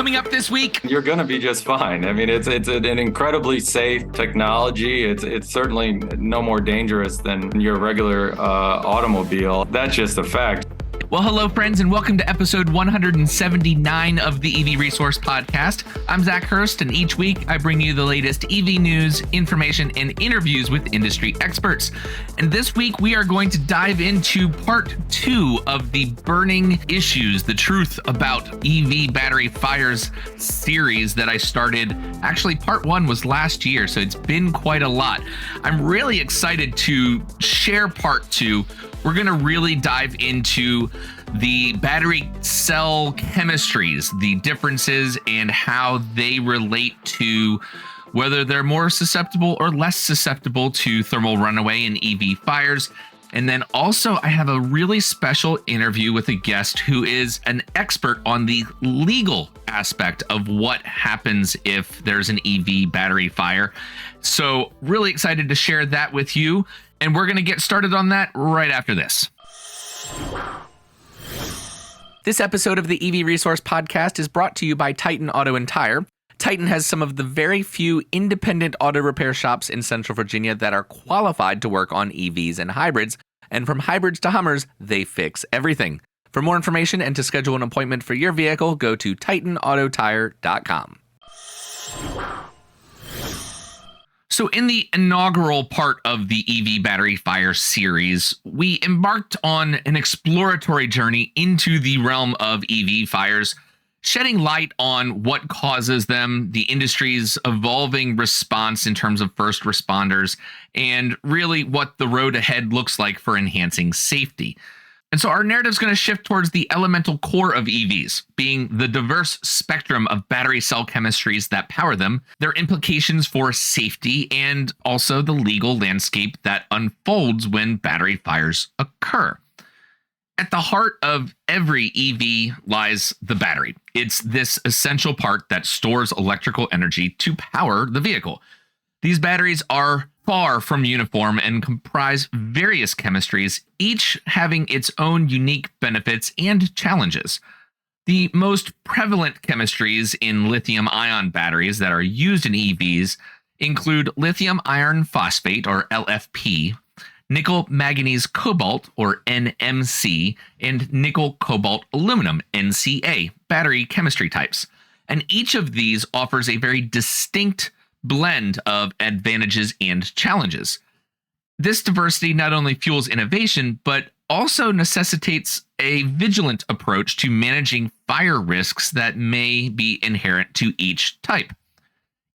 Coming up this week, you're going to be just fine. I mean, it's an incredibly safe technology. It's certainly no more dangerous than your regular automobile. That's just a fact. Well, hello, friends, and welcome to episode 179 of the EV Resource Podcast. I'm Zach Hurst, and each week I bring you the latest EV news, information, and interviews with industry experts. And this week we are going to dive into part 2 of the Burning Issues, the Truth About EV Battery Fires series that I started. Actually, part 1 was last year, so it's been quite a lot. I'm really excited to share part 2. We're going to really dive into the battery cell chemistries, the differences, and how they relate to whether they're more susceptible or less susceptible to thermal runaway and EV fires. And then also I have a really special interview with a guest who is an expert on the legal aspect of what happens if there's an EV battery fire. So really excited to share that with you. And we're going to get started on that right after this. This episode of the EV Resource Podcast is brought to you by Titan Auto and Tire. Titan has some of the very few independent auto repair shops in Central Virginia that are qualified to work on EVs and hybrids. And from hybrids to Hummers, they fix everything. For more information and to schedule an appointment for your vehicle, go to TitanAutoTire.com. So in the inaugural part of the EV battery fire series, we embarked on an exploratory journey into the realm of EV fires, shedding light on what causes them, the industry's evolving response in terms of first responders, and really what the road ahead looks like for enhancing safety. And so our narrative is going to shift towards the elemental core of EVs, being the diverse spectrum of battery cell chemistries that power them, their implications for safety, and also the legal landscape that unfolds when battery fires occur. At the heart of every EV lies the battery. It's this essential part that stores electrical energy to power the vehicle. These batteries are far from uniform and comprise various chemistries, each having its own unique benefits and challenges. The most prevalent chemistries in lithium-ion batteries that are used in EVs include lithium iron phosphate, or LFP, nickel manganese cobalt, or NMC, and nickel cobalt aluminum, NCA, battery chemistry types. And each of these offers a very distinct blend of advantages and challenges. This diversity not only fuels innovation, but also necessitates a vigilant approach to managing fire risks that may be inherent to each type.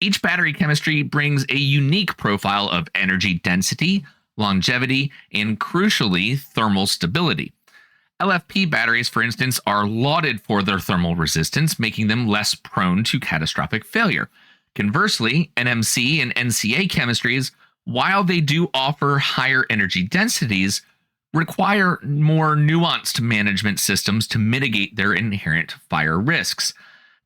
Each battery chemistry brings a unique profile of energy density, longevity, and crucially, thermal stability. LFP batteries, for instance, are lauded for their thermal resistance, making them less prone to catastrophic failure. Conversely, NMC and NCA chemistries, while they do offer higher energy densities, require more nuanced management systems to mitigate their inherent fire risks.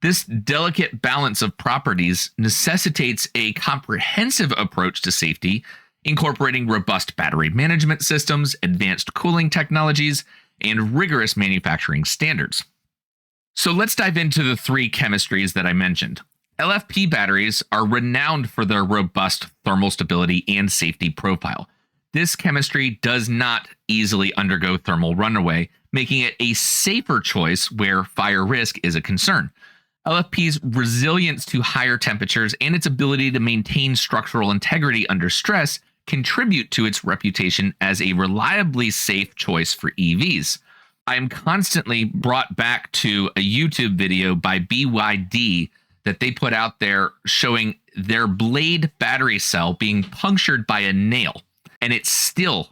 This delicate balance of properties necessitates a comprehensive approach to safety, incorporating robust battery management systems, advanced cooling technologies, and rigorous manufacturing standards. So let's dive into the 3 chemistries that I mentioned. LFP batteries are renowned for their robust thermal stability and safety profile. This chemistry does not easily undergo thermal runaway, making it a safer choice where fire risk is a concern. LFP's resilience to higher temperatures and its ability to maintain structural integrity under stress contribute to its reputation as a reliably safe choice for EVs. I am constantly brought back to a YouTube video by BYD that they put out there showing their Blade battery cell being punctured by a nail. And it still,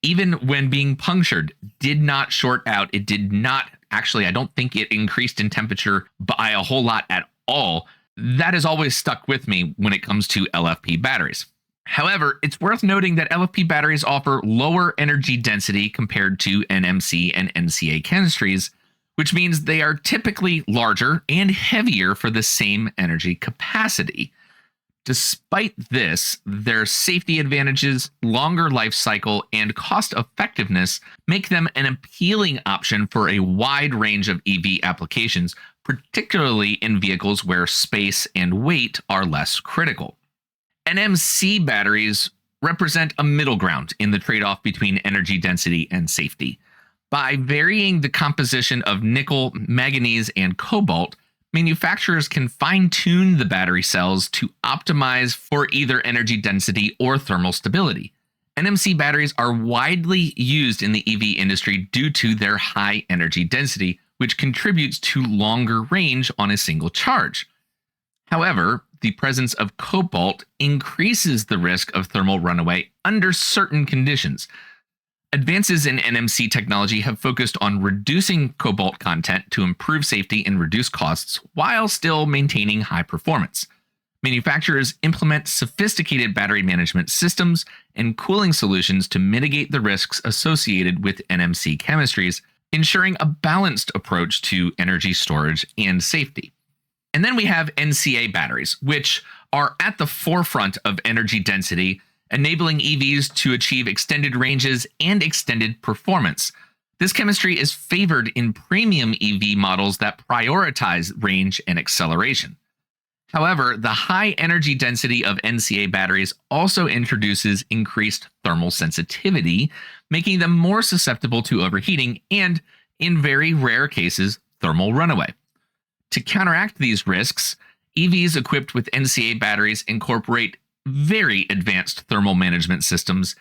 even when being punctured, did not short out. It did not actually, I don't think it increased in temperature by a whole lot at all. That has always stuck with me when it comes to LFP batteries. However, it's worth noting that LFP batteries offer lower energy density compared to NMC and NCA chemistries, which means they are typically larger and heavier for the same energy capacity. Despite this, their safety advantages, longer life cycle, and cost effectiveness make them an appealing option for a wide range of EV applications, particularly in vehicles where space and weight are less critical. NMC batteries represent a middle ground in the trade-off between energy density and safety. By varying the composition of nickel, manganese, and cobalt, manufacturers can fine-tune the battery cells to optimize for either energy density or thermal stability. NMC batteries are widely used in the EV industry due to their high energy density, which contributes to longer range on a single charge. However, the presence of cobalt increases the risk of thermal runaway under certain conditions. Advances in NMC technology have focused on reducing cobalt content to improve safety and reduce costs while still maintaining high performance. Manufacturers implement sophisticated battery management systems and cooling solutions to mitigate the risks associated with NMC chemistries, ensuring a balanced approach to energy storage and safety. And then we have NCA batteries, which are at the forefront of energy density, enabling EVs to achieve extended ranges and extended performance. This chemistry is favored in premium EV models that prioritize range and acceleration. However, the high energy density of NCA batteries also introduces increased thermal sensitivity, making them more susceptible to overheating and, in very rare cases, thermal runaway. To counteract these risks, EVs equipped with NCA batteries incorporate very advanced thermal management systems,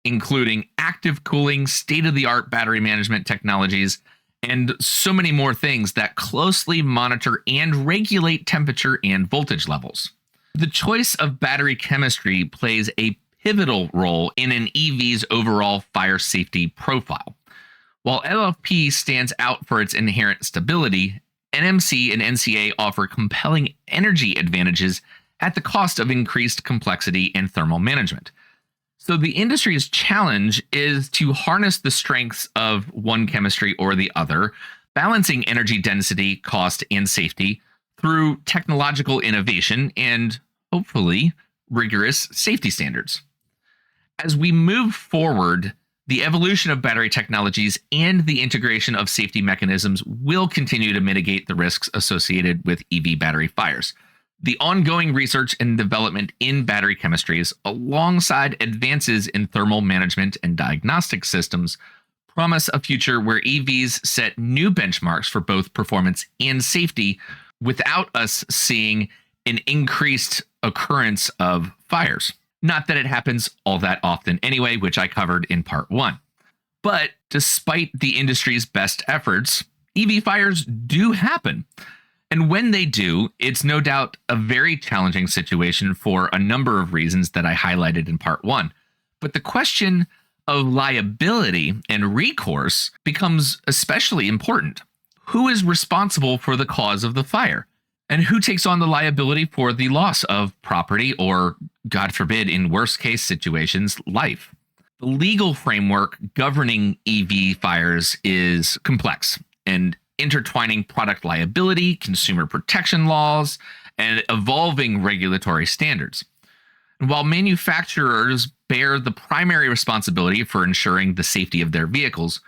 including active cooling, state-of-the-art battery management technologies, and so many more things that closely monitor and regulate temperature and voltage levels. The choice of battery chemistry plays a pivotal role in an EV's overall fire safety profile. While LFP stands out for its inherent stability, NMC and NCA offer compelling energy advantages at the cost of increased complexity and thermal management. So the industry's challenge is to harness the strengths of one chemistry or the other, balancing energy density, cost, and safety through technological innovation and, hopefully, rigorous safety standards. As we move forward, the evolution of battery technologies and the integration of safety mechanisms will continue to mitigate the risks associated with EV battery fires. The ongoing research and development in battery chemistries, alongside advances in thermal management and diagnostic systems, promise a future where EVs set new benchmarks for both performance and safety without us seeing an increased occurrence of fires. Not that it happens all that often anyway, which I covered in part 1. But despite the industry's best efforts, EV fires do happen. And when they do, it's no doubt a very challenging situation for a number of reasons that I highlighted in part 1. But the question of liability and recourse becomes especially important. Who is responsible for the cause of the fire? And who takes on the liability for the loss of property or, God forbid, in worst case situations, life? The legal framework governing EV fires is complex and intertwining product liability, consumer protection laws, and evolving regulatory standards. And while manufacturers bear the primary responsibility for ensuring the safety of their vehicles,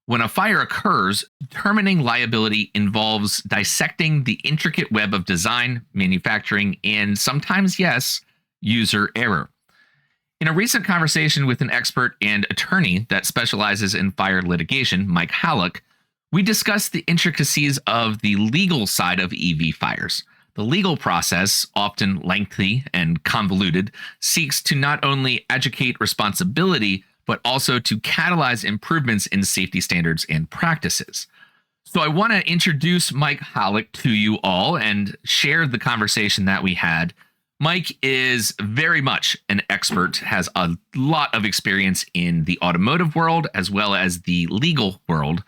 when a fire occurs, determining liability involves dissecting the intricate web of design, manufacturing, and sometimes, yes, user error. In a recent conversation with an expert and attorney that specializes in fire litigation, Mike Hallock, we discussed the intricacies of the legal side of EV fires. The legal process, often lengthy and convoluted, seeks to not only educate responsibility, but also to catalyze improvements in safety standards and practices. So I want to introduce Mike Hallock to you all and share the conversation that we had. Mike is very much an expert, has a lot of experience in the automotive world as well as the legal world.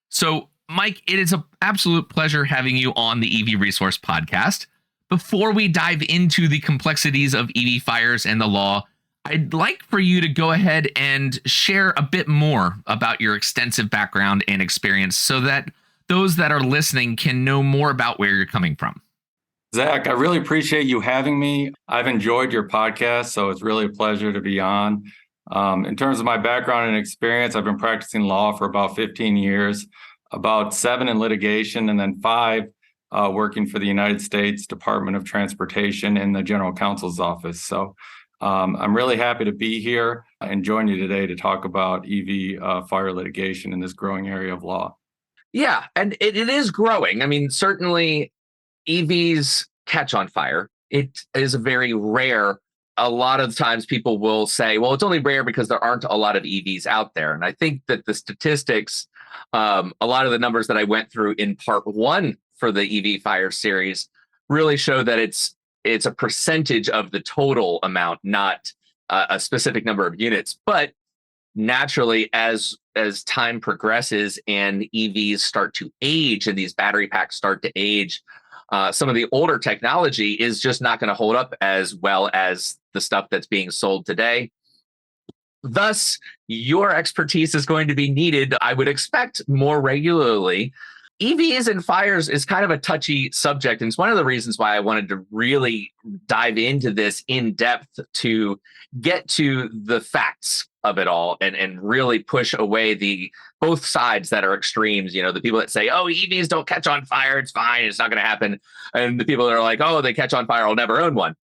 So, Mike, it is an absolute pleasure having you on the EV Resource Podcast. Before we dive into the complexities of EV fires and the law, I'd like for you to go ahead and share a bit more about your extensive background and experience so that those that are listening can know more about where you're coming from. Zach, I really appreciate you having me. I've enjoyed your podcast, so it's really a pleasure to be on. In terms of my background and experience, I've been practicing law for about 15 years, about 7 in litigation, and then 5 working for the United States Department of Transportation in the General Counsel's office. So I'm really happy to be here and join you today to talk about EV fire litigation in this growing area of law. Yeah, and it is growing. I mean, certainly EVs catch on fire. It is very rare. A lot of times people will say, well, it's only rare because there aren't a lot of EVs out there. And I think that the statistics, a lot of the numbers that I went through in part one for the EV fire series really show that it's a percentage of the total amount, not a specific number of units. But naturally, as time progresses and EVs start to age and these battery packs start to age, some of the older technology is just not going to hold up as well as the stuff that's being sold today. Thus, your expertise is going to be needed, I would expect, more regularly. EVs and fires is kind of a touchy subject. And it's one of the reasons why I wanted to really dive into this in depth to get to the facts of it all and really push away the both sides that are extremes. You know, the people that say, oh, EVs don't catch on fire, it's fine, it's not going to happen. And the people that are like, oh, they catch on fire, I'll never own one.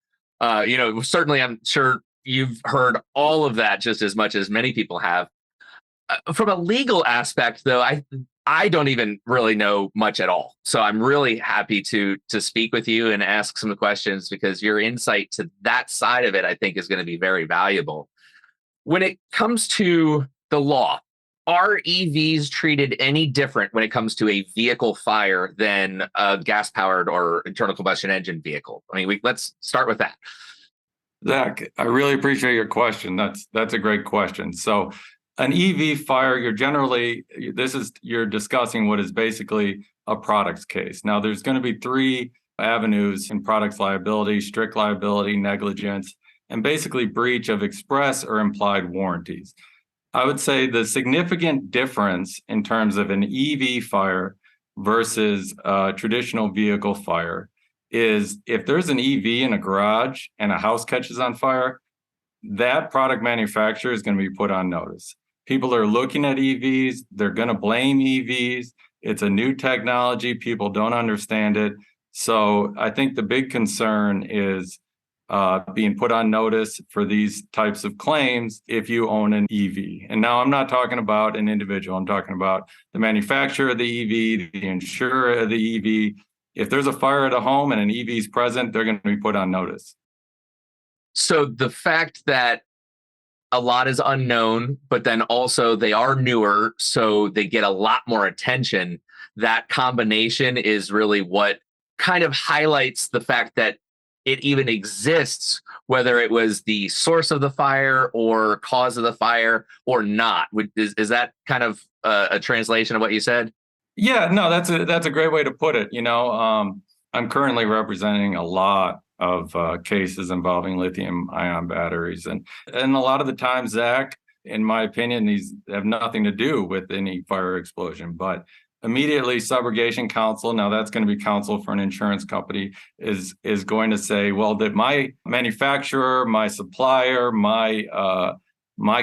Certainly, I'm sure you've heard all of that just as much as many people have. From a legal aspect, though, I don't even really know much at all. So I'm really happy to speak with you and ask some questions because your insight to that side of it, I think, is going to be very valuable. When it comes to the law, are EVs treated any different when it comes to a vehicle fire than a gas-powered or internal combustion engine vehicle? I mean, let's start with that. Zach, I really appreciate your question. That's a great question. So an EV fire, you're discussing what is basically a products case. Now, there's going to be 3 avenues in products liability: strict liability, negligence, and basically breach of express or implied warranties. I would say the significant difference in terms of an EV fire versus a traditional vehicle fire is if there's an EV in a garage and a house catches on fire, that product manufacturer is going to be put on notice. People are looking at EVs, they're going to blame EVs. It's a new technology, people don't understand it. So I think the big concern is being put on notice for these types of claims if you own an EV. And now I'm not talking about an individual, I'm talking about the manufacturer of the EV, the insurer of the EV. If there's a fire at a home and an EV is present, they're going to be put on notice. So the fact that a lot is unknown, but then also they are newer, so they get a lot more attention. That combination is really what kind of highlights the fact that it even exists, whether it was the source of the fire or cause of the fire or not. Is that kind of a translation of what you said? Yeah, no, that's a great way to put it. I'm currently representing a lot of cases involving lithium ion batteries. And a lot of the time, Zach, in my opinion, these have nothing to do with any fire explosion. But immediately subrogation counsel, now that's going to be counsel for an insurance company, is going to say, well, that my manufacturer, my supplier, my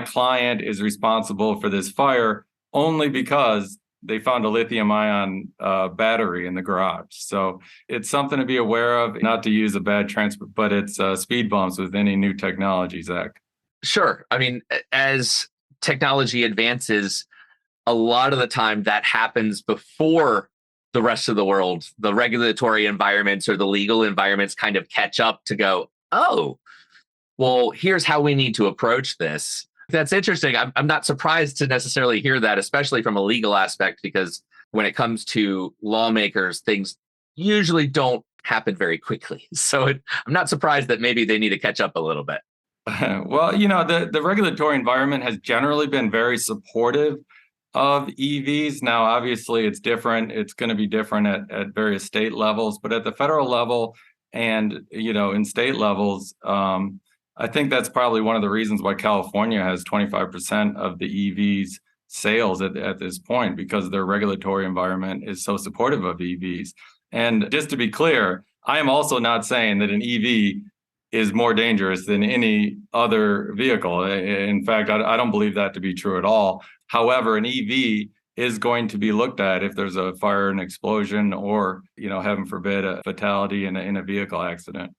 client is responsible for this fire only because they found a lithium ion battery in the garage. So it's something to be aware of, not to use a bad transport, but it's speed bumps with any new technology, Zach. Sure. I mean, as technology advances, a lot of the time that happens before the rest of the world. The regulatory environments or the legal environments kind of catch up to go, oh, well, here's how we need to approach this. That's interesting. I'm not surprised to necessarily hear that, especially from a legal aspect, because when it comes to lawmakers, things usually don't happen very quickly. So I'm not surprised that maybe they need to catch up a little bit. Well, the regulatory environment has generally been very supportive of EVs. Now, obviously, it's different. It's going to be different at various state levels, but at the federal level and, in state levels, I think that's probably one of the reasons why California has 25% of the EVs sales at this point, because their regulatory environment is so supportive of EVs. And just to be clear, I am also not saying that an EV is more dangerous than any other vehicle. In fact, I don't believe that to be true at all. However, an EV is going to be looked at if there's a fire, an explosion, or, heaven forbid, a fatality in a vehicle accident.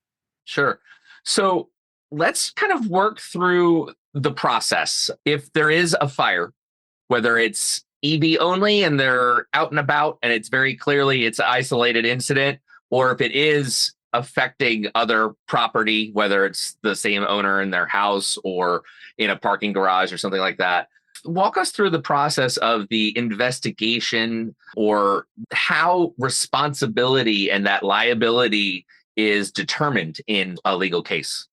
Sure. So let's kind of work through the process. If there is a fire, whether it's EV only and they're out and about and it's very clearly it's an isolated incident, or if it is affecting other property, whether it's the same owner in their house or in a parking garage or something like that. Walk us through the process of the investigation or how responsibility and that liability is determined in a legal case.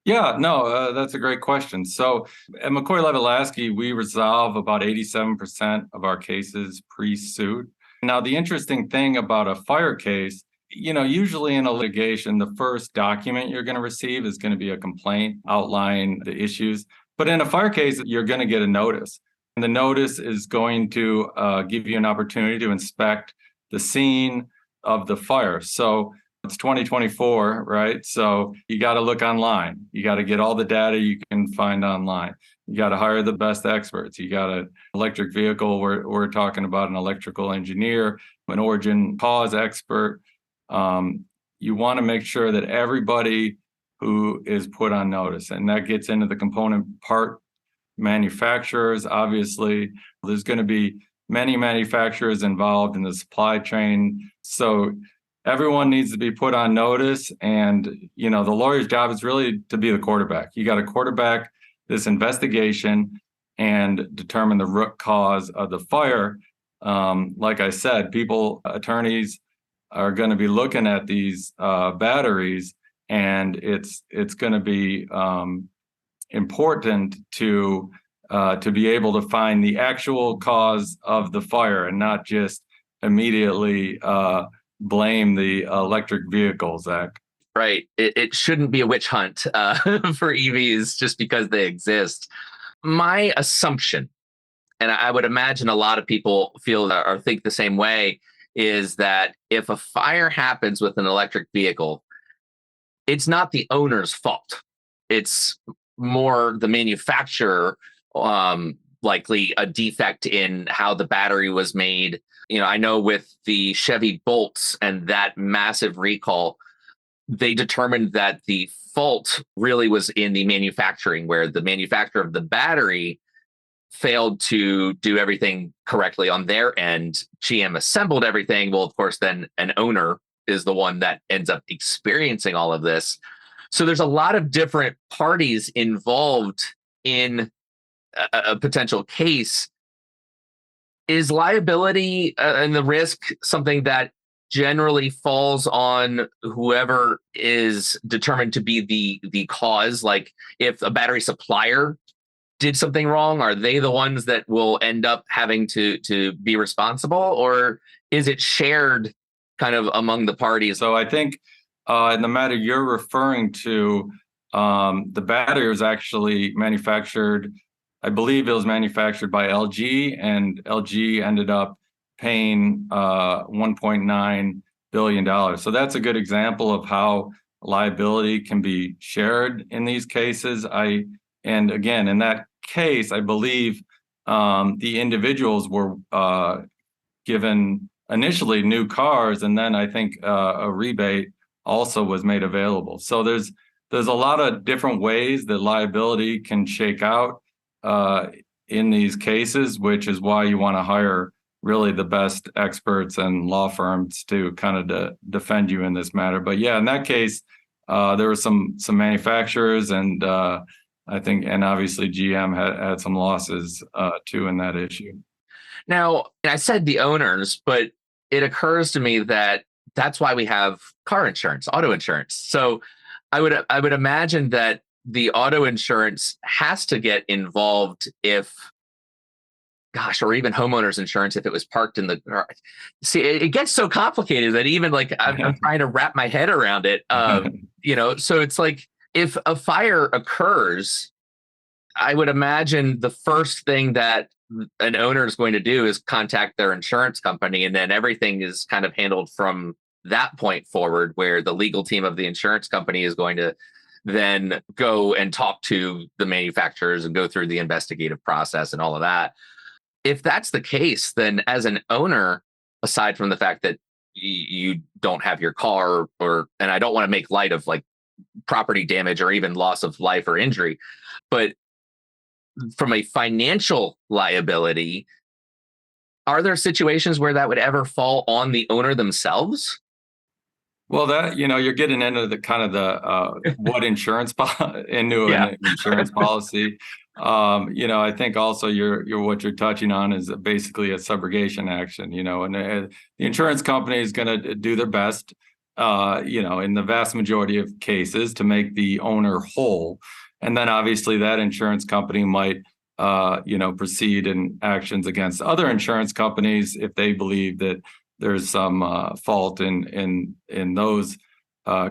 Yeah, no, that's a great question. So at McCoy Levitt Lasky, we resolve about 87% of our cases pre-suit. Now, the interesting thing about a fire case, usually in a litigation, the first document you're going to receive is going to be a complaint outlining the issues. But in a fire case, you're going to get a notice. And the notice is going to give you an opportunity to inspect the scene of the fire. So it's 2024, right? So you got to look online. You got to get all the data you can find online. You got to hire the best experts. You got an electric vehicle. We're talking about an electrical engineer, an origin cause expert. You want to make sure that everybody who is put on notice, and that gets into the component part manufacturers. Obviously, there's going to be many manufacturers involved in the supply chain. So everyone needs to be put on notice. And, the lawyer's job is really to be the quarterback. You got to quarterback this investigation and determine the root cause of the fire. Like I said, attorneys are going to be looking at these batteries, and it's going to be important to be able to find the actual cause of the fire and not just immediately blame the electric vehicle, Zach. Right. It shouldn't be a witch hunt for EVs just because they exist. My assumption, and I would imagine a lot of people feel or think the same way, is that if a fire happens with an electric vehicle, it's not the owner's fault. It's more the manufacturer, likely a defect in how the battery was made. I know with the Chevy Bolts and that massive recall, they determined that the fault really was in the manufacturing, where the manufacturer of the battery failed to do everything correctly on their end. GM assembled everything. Well, of course, then an owner is the one that ends up experiencing all of this. So there's a lot of different parties involved in a potential case. Is liability and the risk something that generally falls on whoever is determined to be the cause? Like if a battery supplier did something wrong, are they the ones that will end up having to be responsible, or is it shared kind of among the parties? So I think in the matter you're referring to, the battery was actually manufactured, I believe it was manufactured by LG, and LG ended up paying $1.9 billion. So that's a good example of how liability can be shared in these cases. And again, in that case, I believe the individuals were given initially new cars, and then I think a rebate also was made available. So there's a lot of different ways that liability can shake out in these cases, which is why you want to hire really the best experts and law firms to kind of defend you in this matter. But yeah, in that case, there were some manufacturers, and I think, and obviously GM had some losses too in that issue. Now, I said the owners, but it occurs to me that that's why we have car insurance, auto insurance. So I would imagine that the auto insurance has to get involved or even homeowners insurance if it was parked in the car. See, it gets so complicated that even like I'm trying to wrap my head around it. So it's like if a fire occurs, I would imagine the first thing that an owner is going to do is contact their insurance company, and then everything is kind of handled from that point forward where the legal team of the insurance company is going to then go and talk to the manufacturers and go through the investigative process and all of that. If that's the case, then as an owner, aside from the fact that you don't have your car, and I don't want to make light of like property damage or even loss of life or injury, but from a financial liability, are there situations where that would ever fall on the owner themselves? Well, that, you're getting into the kind of the what insurance into Yeah. an insurance policy. I think also you're what you're touching on is basically a subrogation action. And the insurance company is going to do their best, in the vast majority of cases to make the owner whole, and then obviously that insurance company might proceed in actions against other insurance companies if they believe that there's some fault in those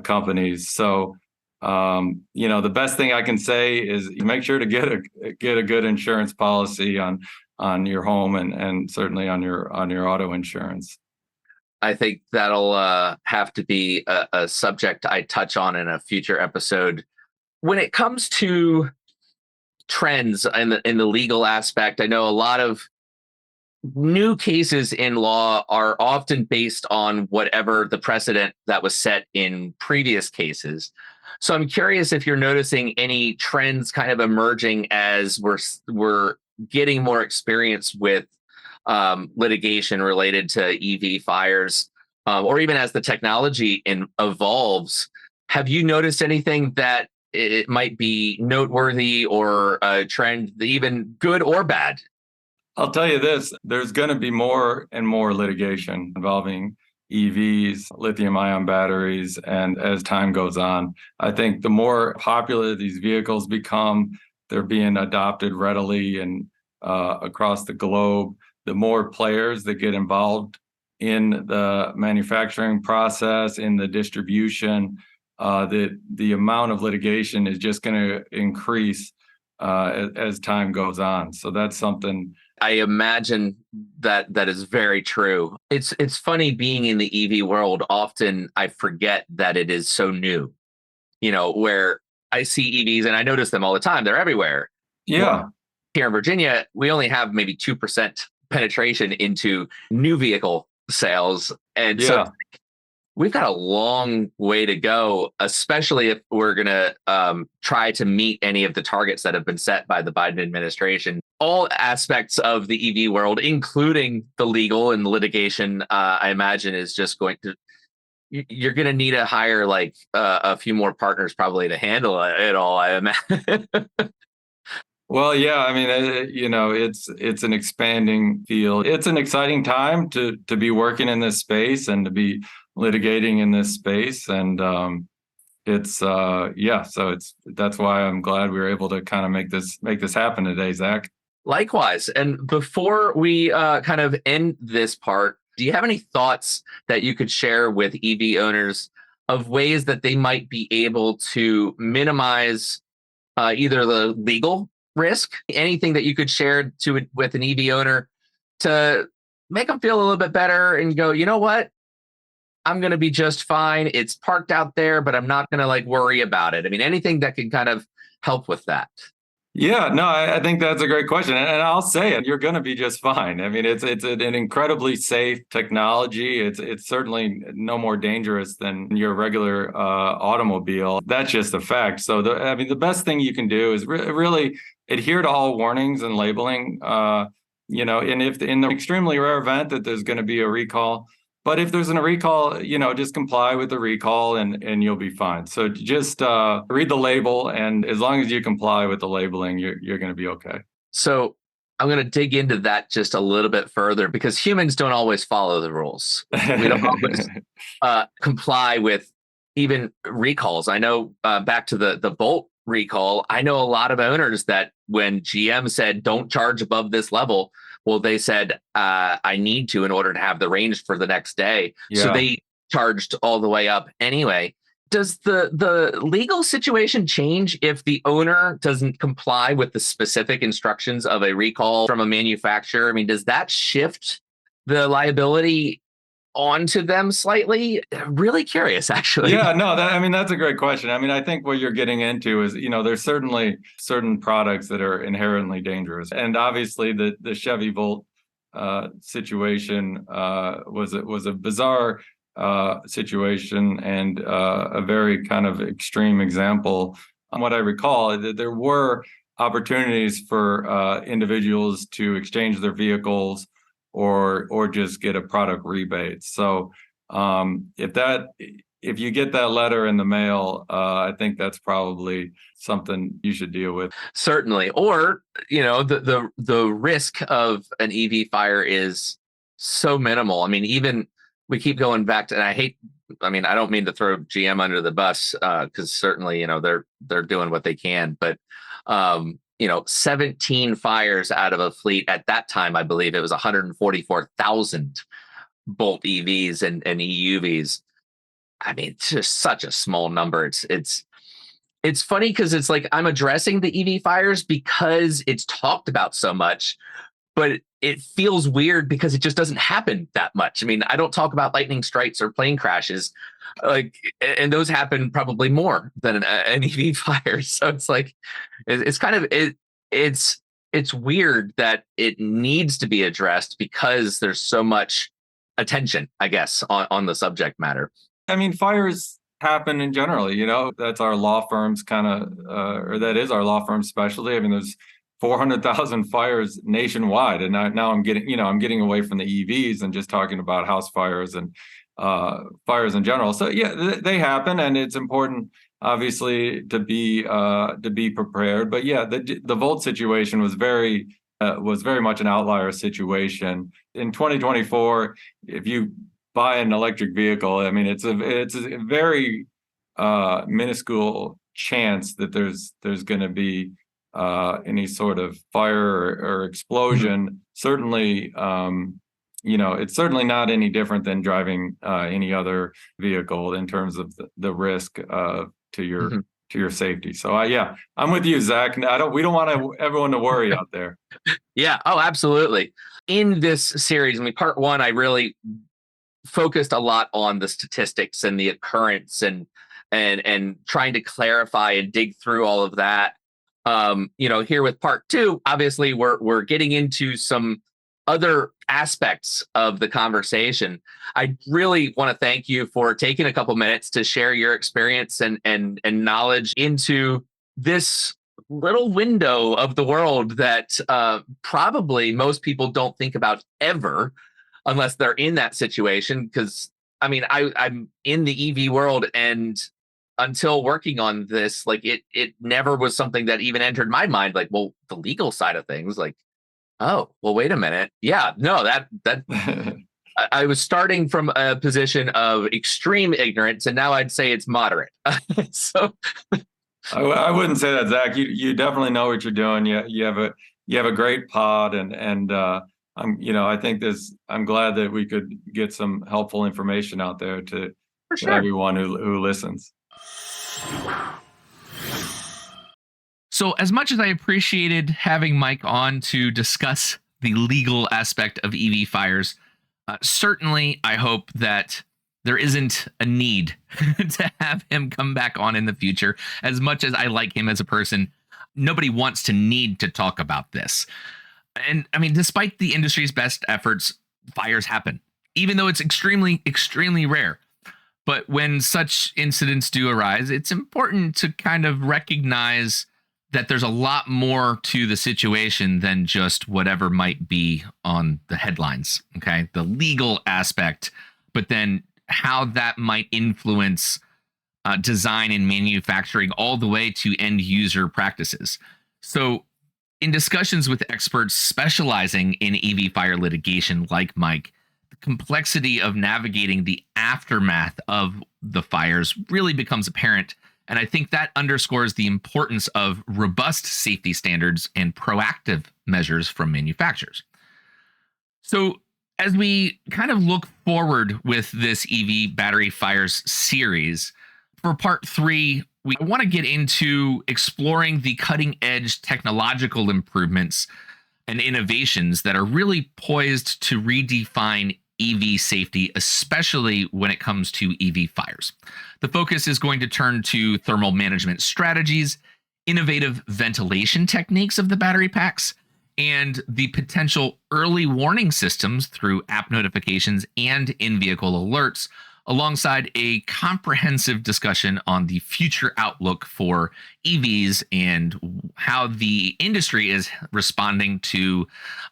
companies. So, the best thing I can say is you make sure to get a good insurance policy on your home and certainly on your auto insurance. I think that'll have to be a subject I touch on in a future episode. When it comes to trends in the legal aspect, I know a lot of new cases in law are often based on whatever the precedent that was set in previous cases. So I'm curious if you're noticing any trends kind of emerging as we're getting more experience with litigation related to EV fires, or even as the technology evolves. Have you noticed anything that it might be noteworthy or a trend, even good or bad? I'll tell you this, there's going to be more and more litigation involving EVs, lithium ion batteries, and as time goes on, I think the more popular these vehicles become, they're being adopted readily and across the globe, the more players that get involved in the manufacturing process, in the distribution, the amount of litigation is just going to increase as time goes on. So that's something I imagine that is very true. It's funny being in the EV world. Often I forget that it is so new. Where I see EVs and I notice them all the time. They're everywhere. Yeah. Well, here in Virginia, we only have maybe 2% penetration into new vehicle sales, and so we've got a long way to go, especially if we're going to try to meet any of the targets that have been set by the Biden administration. All aspects of the EV world, including the legal and the litigation, I imagine is just going to, you're going to need to hire like a few more partners probably to handle it all, I imagine. Well, yeah, I mean, it's an expanding field. It's an exciting time to be working in this space and to be litigating in this space, and so that's why I'm glad we were able to kind of make this happen today, Zach. Likewise. And before we kind of end this part, do you have any thoughts that you could share with EV owners of ways that they might be able to minimize either the legal risk, anything that you could share with an EV owner to make them feel a little bit better and go, you know what? I'm going to be just fine. It's parked out there, but I'm not going to like worry about it. I mean, anything that can kind of help with that. Yeah, no, I think that's a great question. And I'll say it, you're going to be just fine. I mean, it's an incredibly safe technology. It's certainly no more dangerous than your regular automobile. That's just a fact. So, the best thing you can do is really adhere to all warnings and labeling, and if in the extremely rare event that there's going to be a recall, but if there's a recall, just comply with the recall and you'll be fine. So just read the label, and as long as you comply with the labeling, you're going to be okay. So I'm going to dig into that just a little bit further because humans don't always follow the rules. We don't always comply with even recalls. I know back to the Bolt recall, I know a lot of owners that when GM said don't charge above this level, well, they said, I need to in order to have the range for the next day. Yeah. So they charged all the way up anyway. Does the legal situation change if the owner doesn't comply with the specific instructions of a recall from a manufacturer? I mean, does that shift the liability onto them slightly? Really curious, actually. Yeah, no, that's a great question. I mean, I think what you're getting into is, there's certainly certain products that are inherently dangerous. And obviously the Chevy Volt situation was a bizarre situation and a very kind of extreme example. What I recall, there were opportunities for individuals to exchange their vehicles or just get a product rebate. So if you get that letter in the mail, I think that's probably something you should deal with. Certainly. Or, the risk of an EV fire is so minimal. I mean, even we keep going back to, and I don't mean to throw GM under the bus, because certainly, they're doing what they can, but 17 fires out of a fleet at that time, I believe it was 144,000 Bolt EVs and EUVs. I mean, it's just such a small number. It's funny because it's like I'm addressing the EV fires because it's talked about so much, but it feels weird because it just doesn't happen that much. I mean, I don't talk about lightning strikes or plane crashes, and those happen probably more than an EV fire. So it's like it's kind of it's weird that it needs to be addressed because there's so much attention, I guess, on the subject matter. I mean, fires happen in general, that's our law firm's kind of, or that is our law firm's specialty. I mean, there's 400,000 fires nationwide. And now I'm getting away from the EVs and just talking about house fires and fires in general. So yeah, they happen, and it's important, obviously, to be prepared. But yeah, the Volt situation was very much an outlier situation. In 2024, if you buy an electric vehicle, I mean, it's a very minuscule chance that there's going to be any sort of fire or explosion. Mm-hmm. Certainly, it's certainly not any different than driving any other vehicle in terms of the risk to your mm-hmm. to your safety. So yeah, I'm with you, Zach. We don't want everyone to worry out there. Yeah. Oh, absolutely. In this series, I mean, part one, I really focused a lot on the statistics and the occurrence and trying to clarify and dig through all of that. Here with part two, obviously we're getting into some other aspects of the conversation. I really want to thank you for taking a couple minutes to share your experience and knowledge into this little window of the world that probably most people don't think about ever, unless they're in that situation. Because I mean, I'm in the EV world, and until working on this, like it never was something that even entered my mind. Like, well, the legal side of things, like, oh, well, wait a minute. Yeah, no, that I was starting from a position of extreme ignorance, and now I'd say it's moderate. So I wouldn't say that, Zach. You definitely know what you're doing. You have a great pod, and I think I'm glad that we could get some helpful information out there to everyone who listens. So as much as I appreciated having Mike on to discuss the legal aspect of EV fires, certainly I hope that there isn't a need to have him come back on in the future. As much as I like him as a person, nobody wants to need to talk about this. And I mean, despite the industry's best efforts, fires happen, even though it's extremely, extremely rare. But when such incidents do arise, it's important to kind of recognize that there's a lot more to the situation than just whatever might be on the headlines. Okay, the legal aspect, but then how that might influence design and manufacturing all the way to end user practices. So in discussions with experts specializing in EV fire litigation like Mike, the complexity of navigating the aftermath of the fires really becomes apparent. And I think that underscores the importance of robust safety standards and proactive measures from manufacturers. So as we kind of look forward with this EV battery fires series, for part 3, we want to get into exploring the cutting edge technological improvements and innovations that are really poised to redefine EV safety, especially when it comes to EV fires. The focus is going to turn to thermal management strategies, innovative ventilation techniques of the battery packs, and the potential early warning systems through app notifications and in-vehicle alerts, alongside a comprehensive discussion on the future outlook for EVs and how the industry is responding to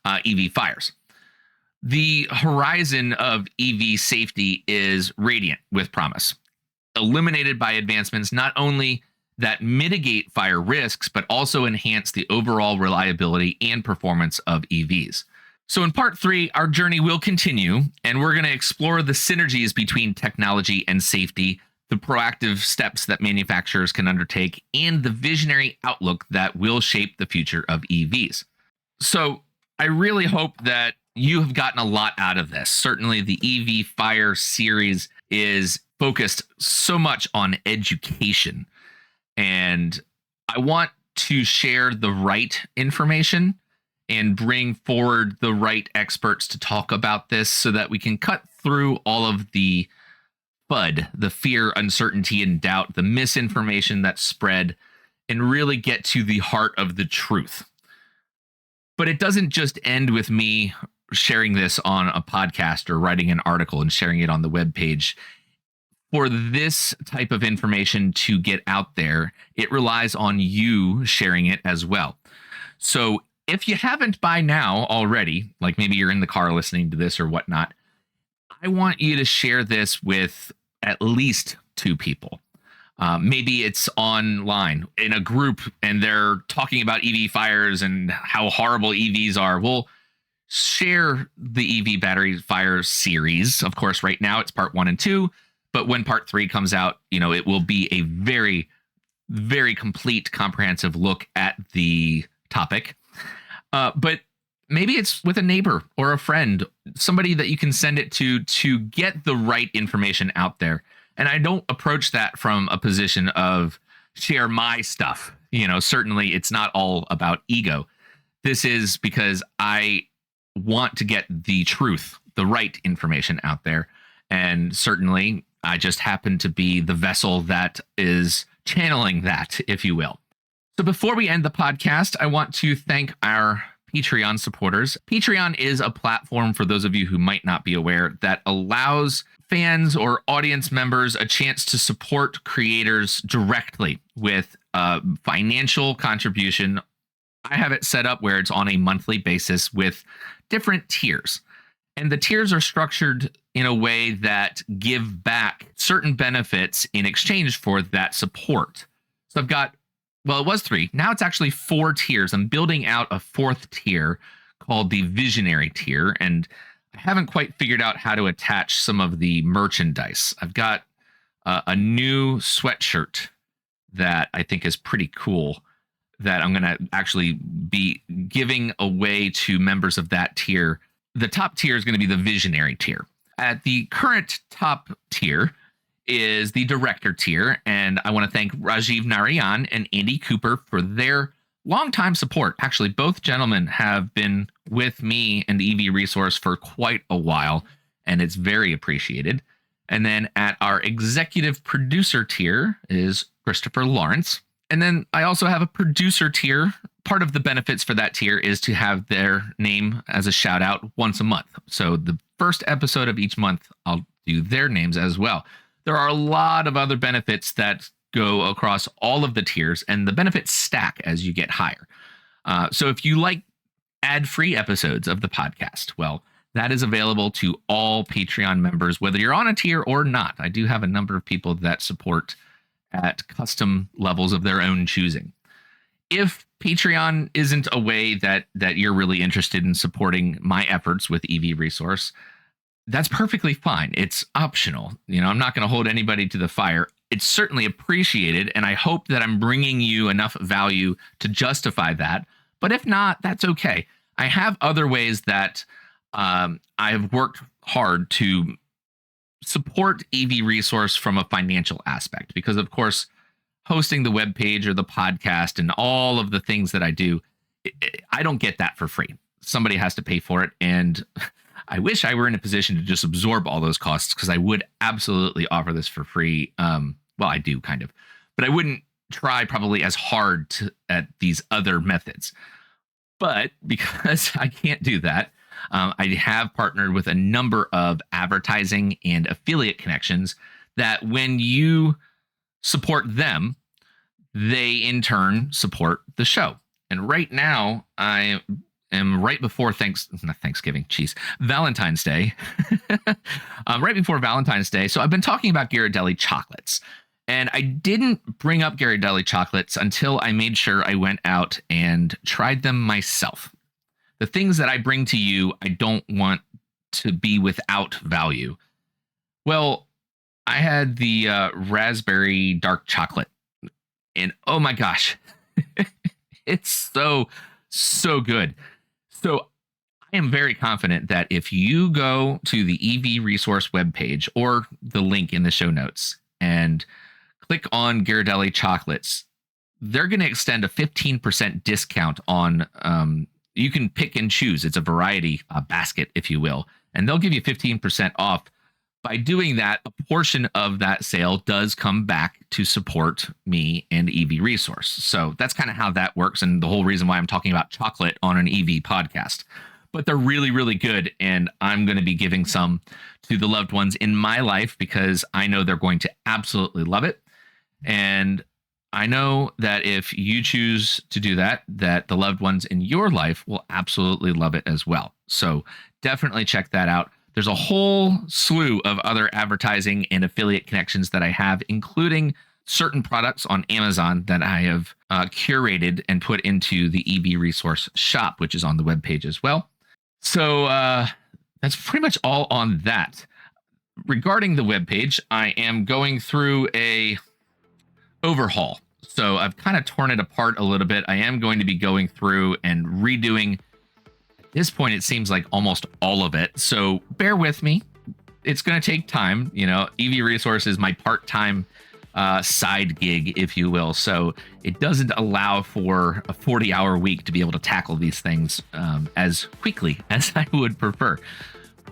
EV fires. The horizon of EV safety is radiant with promise, illuminated by advancements not only that mitigate fire risks, but also enhance the overall reliability and performance of EVs. So in part 3, our journey will continue, and we're going to explore the synergies between technology and safety, the proactive steps that manufacturers can undertake, and the visionary outlook that will shape the future of EVs. So I really hope that you have gotten a lot out of this. Certainly the EV Fire series is focused so much on education, and I want to share the right information and bring forward the right experts to talk about this so that we can cut through all of the FUD, the fear, uncertainty, and doubt, the misinformation that's spread, and really get to the heart of the truth. But it doesn't just end with me sharing this on a podcast or writing an article and sharing it on the webpage. For this type of information to get out there, it relies on you sharing it as well. So if you haven't by now already, like maybe you're in the car listening to this or whatnot, I want you to share this with at least 2 people. Maybe it's online in a group and they're talking about EV fires and how horrible EVs are. Well, share the EV battery fire series. Of course, right now it's part 1 and 2, but when part 3 comes out, it will be a very, very complete, comprehensive look at the topic. But maybe it's with a neighbor or a friend, somebody that you can send it to get the right information out there. And I don't approach that from a position of share my stuff. Certainly it's not all about ego. This is because I want to get the truth, the right information out there. And certainly I just happen to be the vessel that is channeling that, if you will. So before we end the podcast, I want to thank our Patreon supporters. Patreon is a platform, for those of you who might not be aware, that allows fans or audience members a chance to support creators directly with a financial contribution. I have it set up where it's on a monthly basis with different tiers. And the tiers are structured in a way that give back certain benefits in exchange for that support. So I've got, well, it was 3. Now it's actually 4 tiers. I'm building out a 4th tier called the Visionary tier, and I haven't quite figured out how to attach some of the merchandise. I've got a new sweatshirt that I think is pretty cool that I'm going to actually be giving away to members of that tier. The top tier is going to be the Visionary tier. At the current top tier is the Director tier, and I want to thank Rajeev Narayan and Andy Cooper for their longtime support. Actually, both gentlemen have been with me and EV Resource for quite a while, and it's very appreciated. And then at our Executive Producer tier is Christopher Lawrence. And then I also have a Producer tier. Part of the benefits for that tier is to have their name as a shout out once a month. So the first episode of each month, I'll do their names as well. There are a lot of other benefits that go across all of the tiers, and the benefits stack as you get higher. So if you like ad-free episodes of the podcast, well, that is available to all Patreon members, whether you're on a tier or not. I do have a number of people that support at custom levels of their own choosing. If Patreon isn't a way that you're really interested in supporting my efforts with EV Resource, that's perfectly fine. It's optional. I'm not going to hold anybody to the fire. It's certainly appreciated, and I hope that I'm bringing you enough value to justify that. But if not, that's okay. I have other ways that I have worked hard to support EV Resource from a financial aspect, because, of course, hosting the webpage or the podcast and all of the things that I do, I don't get that for free. Somebody has to pay for it, and I wish I were in a position to just absorb all those costs, because I would absolutely offer this for free. Well, I do kind of, but I wouldn't try probably as hard at these other methods. But because I can't do that, I have partnered with a number of advertising and affiliate connections that when you support them, they in turn support the show. And right now, I am right before Valentine's Day. Right before Valentine's Day. So I've been talking about Ghirardelli chocolates. And I didn't bring up Ghirardelli chocolates until I made sure I went out and tried them myself. The things that I bring to you, I don't want to be without value. Well, I had the raspberry dark chocolate, and oh my gosh, it's so good. So I am very confident that if you go to the EV resource webpage or the link in the show notes and click on Ghirardelli chocolates, they're going to extend a 15% discount on, you can pick and choose. It's a variety basket, if you will, and they'll give you 15% off. By doing that, a portion of that sale does come back to support me and EV Resource. So that's kind of how that works, and the whole reason why I'm talking about chocolate on an EV podcast. But they're really, really good, and I'm going to be giving some to the loved ones in my life because I know they're going to absolutely love it. And I know that if you choose to do that, that the loved ones in your life will absolutely love it as well. So definitely check that out. There's a whole slew of other advertising and affiliate connections that I have, including certain products on Amazon that I have curated and put into the EV Resource shop, which is on the webpage as well. So that's pretty much all on that. Regarding the webpage, I am going through a overhaul. So I've kind of torn it apart a little bit. I am going to be going through and redoing. At this point, it seems like almost all of it. So bear with me. It's going to take time. You know, EV Resource is my part-time side gig, if you will. So it doesn't allow for a 40-hour week to be able to tackle these things as quickly as I would prefer.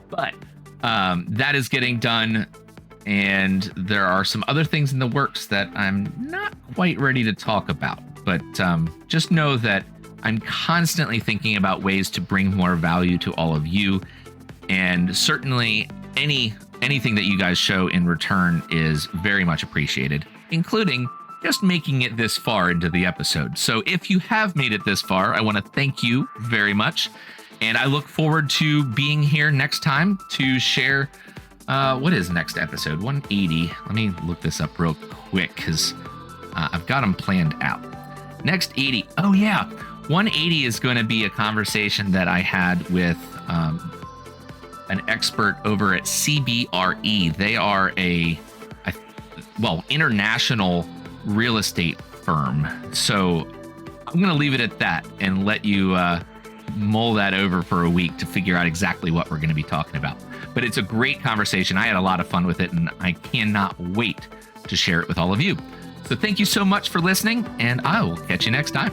But that is getting done. And there are some other things in the works that I'm not quite ready to talk about. But just know that I'm constantly thinking about ways to bring more value to all of you. And certainly anything that you guys show in return is very much appreciated, including just making it this far into the episode. So if you have made it this far, I want to thank you very much. And I look forward to being here next time to share what is next episode? 180. Let me look this up real quick because I've got them planned out. Next 80. Oh, yeah. 180 is going to be a conversation that I had with an expert over at CBRE. They are a international real estate firm. So I'm going to leave it at that and let you mull that over for a week to figure out exactly what we're going to be talking about. But it's a great conversation. I had a lot of fun with it, and I cannot wait to share it with all of you. So thank you so much for listening, and I will catch you next time.